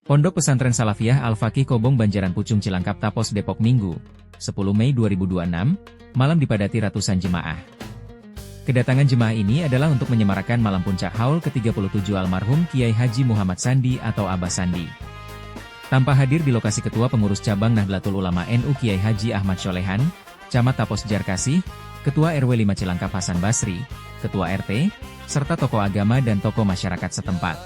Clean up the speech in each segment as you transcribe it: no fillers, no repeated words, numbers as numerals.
Pondok Pesantren Salafiyah Al-Faqih Kobong Banjaran Pucung Cilangkap Tapos Depok Minggu, 10 Mei 2026, malam dipadati ratusan jemaah. Kedatangan jemaah ini adalah untuk menyemarakan malam puncak haul ke-37 almarhum Kiai Haji Muhammad Sandi atau Abah Sandi. Tanpa hadir di lokasi Ketua Pengurus Cabang Nahdlatul Ulama NU Kiai Haji Ahmad Syolehan, Camat Tapos Jarkasih, Ketua RW 5 Cilangkap Hasan Basri, Ketua RT, serta tokoh agama dan tokoh masyarakat setempat.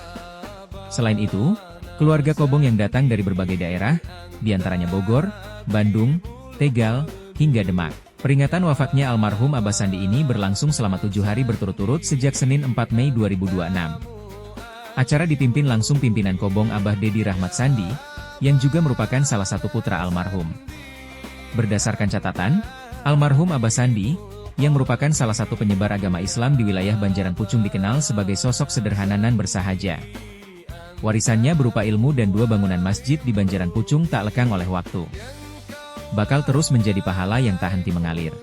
Selain itu, keluarga Kobong yang datang dari berbagai daerah, diantaranya Bogor, Bandung, Tegal, hingga Demak. Peringatan wafatnya almarhum Abah Sandi ini berlangsung selama 7 hari berturut-turut sejak Senin 4 Mei 2026. Acara dipimpin langsung pimpinan Kobong Abah Dedi Rahmat Sandi, yang juga merupakan salah satu putra almarhum. Berdasarkan catatan, almarhum Abah Sandi, yang merupakan salah satu penyebar agama Islam di wilayah Banjaran Pucung dikenal sebagai sosok sederhana dan bersahaja. Warisannya berupa ilmu dan 2 bangunan masjid di Banjaran Pucung tak lekang oleh waktu. Bakal terus menjadi pahala yang tak henti mengalir.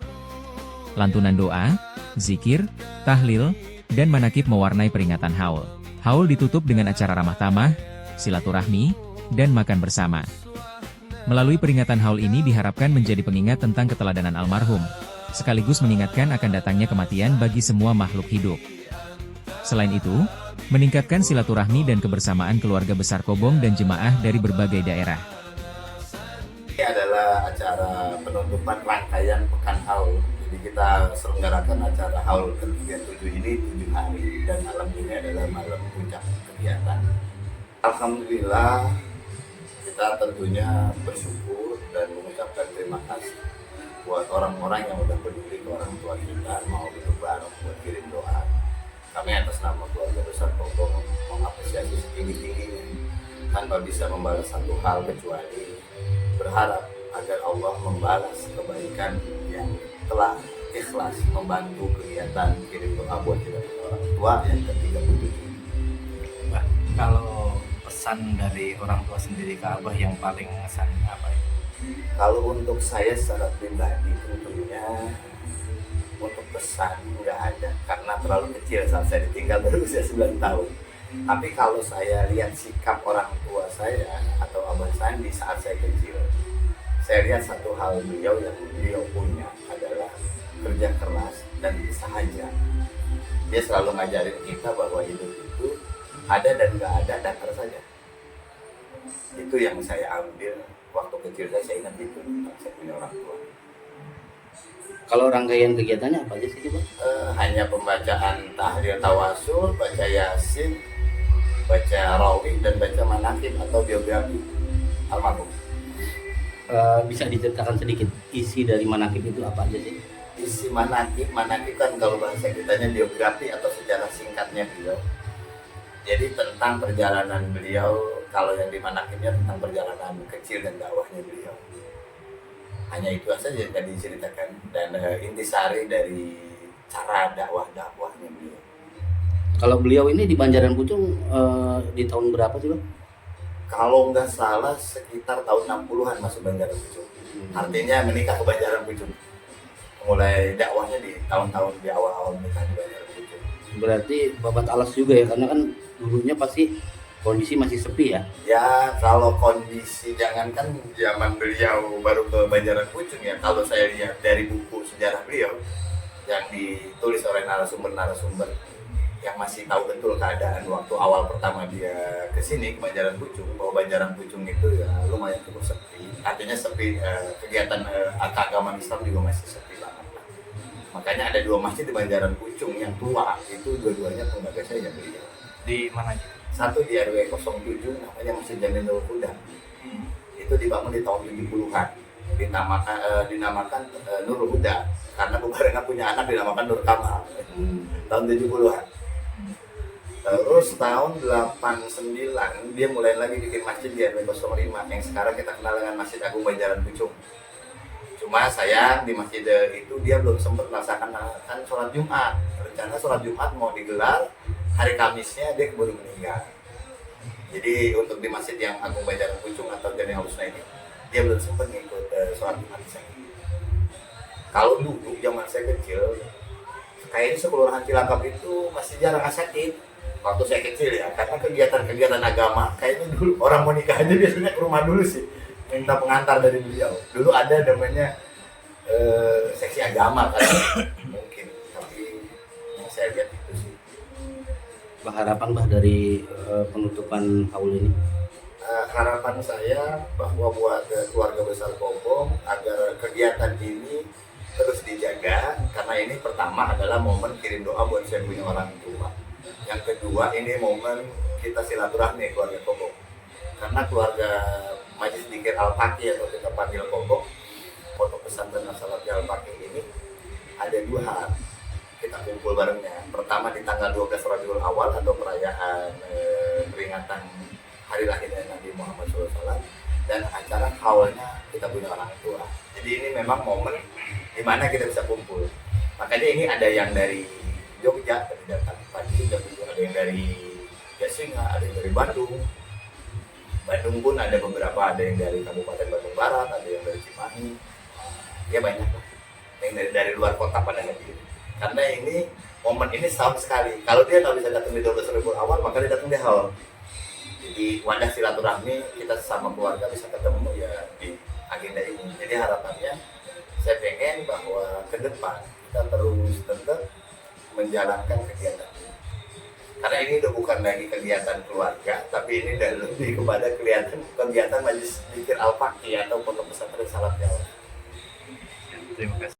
Lantunan doa, zikir, tahlil, dan manakib mewarnai peringatan haul. Haul ditutup dengan acara ramah tamah, silaturahmi, dan makan bersama. Melalui peringatan haul ini diharapkan menjadi pengingat tentang keteladanan almarhum, sekaligus mengingatkan akan datangnya kematian bagi semua makhluk hidup. Selain itu, meningkatkan silaturahmi dan kebersamaan keluarga besar Kobong dan jemaah dari berbagai daerah. Ini adalah acara penutupan rangkaian Pekan Haul. Jadi kita selenggarakan acara haul ke-37 ini 7 hari dan malam ini adalah malam puncak kegiatan. Alhamdulillah, kita tentunya bersyukur dan mengucapkan terima kasih buat orang-orang yang udah peduli ke orang tua kita, mau duduk bareng buat kirim doa. Kami atas nama keluarga besar Kobong mengapresiasi setinggi-tingginya tanpa bisa membalas satu hal kecuali berharap agar Allah membalas kebaikan yang telah ikhlas membantu kegiatan kirim doa buat kita orang tua yang ke-37. Bah, kalau pesan dari orang tua sendiri ke Abah yang paling ngesan apa ya? Kalau untuk saya secara pribadi tentunya untuk pesan nggak ada karena terlalu kecil saat saya ditinggal baru usia 9 tahun. Tapi kalau saya lihat sikap orang tua saya atau Abah Sandi saat saya kecil, saya lihat satu hal beliau yang beliau punya adalah kerja keras dan sahaja. Dia selalu ngajarin kita bahwa hidup itu ada dan nggak ada, datar saja. Itu yang saya ambil waktu kecil saya ingat itu tentang saya punya orang tua. Kalau rangkaian kegiatannya apa aja sih Bang? Hanya pembacaan tahlil tawasul, baca yasin, baca rawih, dan baca manaqib atau biografi almarhum. Bisa diceritakan sedikit isi dari manaqib itu apa aja sih? Isi manaqib kan kalau bahasa kitanya biografi atau sejarah singkatnya beliau. Jadi tentang perjalanan beliau, kalau yang di manaqibnya tentang perjalanan kecil dan dakwahnya beliau. Hanya itu saja yang tadi diceritakan dan intisari dari cara dakwahnya beliau. Kalau beliau ini di Banjaran Pucung di tahun berapa sih Bang? Kalau nggak salah sekitar tahun 60-an masuk Banjaran Pucung. Artinya menikah ke Banjaran Pucung. Mulai dakwahnya di tahun-tahun di awal-awal menikah di Banjaran Pucung. Berarti babat alas juga ya, karena kan dulunya pasti kondisi masih sepi ya? Ya kalau kondisi jangankan zaman beliau baru ke Banjaran Pucung ya, kalau saya lihat dari buku sejarah beliau yang ditulis oleh narasumber yang masih tahu betul keadaan waktu awal pertama dia kesini ke Banjaran Pucung, bahwa Banjaran Pucung itu ya lumayan cukup sepi. Artinya sepi, kegiatan keagamaan Islam juga masih sepi banget. Makanya ada 2 masjid di Banjaran Pucung yang tua, itu dua-duanya penggagasnya beliau. Di mana aja? Satu di RW 07 namanya Masjid Jaminul Huda. Itu dibangun di tahun 70-an. Dinamakan Nurul Huda karena bebarengan punya anak dinamakan Nur Kamal. Tahun 70-an. Terus tahun 89 dia mulai lagi bikin masjid di RW 05 yang sekarang kita kenal dengan Masjid Agung Banjaran Pucung. Cuma sayang di masjid itu dia belum sempat melaksanakan sholat Jumat. Rencana sholat Jumat mau digelar hari Kamisnya dia keburu meninggal. Jadi untuk di masjid yang Agung Banjaran Pucung atau Jamiul Husna ini dia belum sempat ngikut sholat Jumat di sana. Kalau dulu zaman saya kecil, kayaknya sekelurahan Cilangkap itu masih jarang sakit. waktu saya kecil ya, karena kegiatan-kegiatan agama kayaknya dulu orang mau nikah aja biasanya ke rumah dulu sih, minta pengantar dari beliau. Dulu ada namanya seksi agama kan mungkin, tapi yang saya lihat itu sih. Harapan Bah dari penutupan haul ini? Harapan saya bahwa buat keluarga besar Kobong agar kegiatan ini terus dijaga, karena ini pertama adalah momen kirim doa buat saya punya orang tua. Yang kedua ini momen kita silaturahmi keluarga Kobong, karena keluarga Majelis Dzikir Al-Faqih atau kita panggil Kobong, Pondok Pesantren As-Salafi Al-Faqih ini ada 2 hal kita kumpul barengnya. Pertama di tanggal 12 Rabiul Awal atau perayaan peringatan hari lahirnya Nabi Muhammad SAW, dan acara haulnya kita punya orang tua. Jadi ini memang momen di mana kita bisa kumpul. Makanya ini ada yang dari Jogja tadi datang pagi, ada yang dari Jasinga, ada yang dari Bandung. Bandung pun ada beberapa, ada yang dari Kabupaten Bandung Barat, ada yang dari Cimahi. Ya banyak lah. Yang dari luar kota pada hadir. Karena ini momen ini setahun sekali. Kalau dia nggak bisa datang di 12 Rabiul Awal, maka dia datang di haul. Jadi wadah silaturahmi kita sesama keluarga bisa ketemu ya di agenda ini. Jadi harapannya saya pengen bahwa ke depan kita terus tetap menjalankan kegiatan ini. Karena ini udah bukan lagi kegiatan keluarga, tapi ini udah lebih kepada kegiatan Majelis Dzikir Al-Faqih atau Pondok Pesantren As-Salafi Al-Faqih. Terima kasih.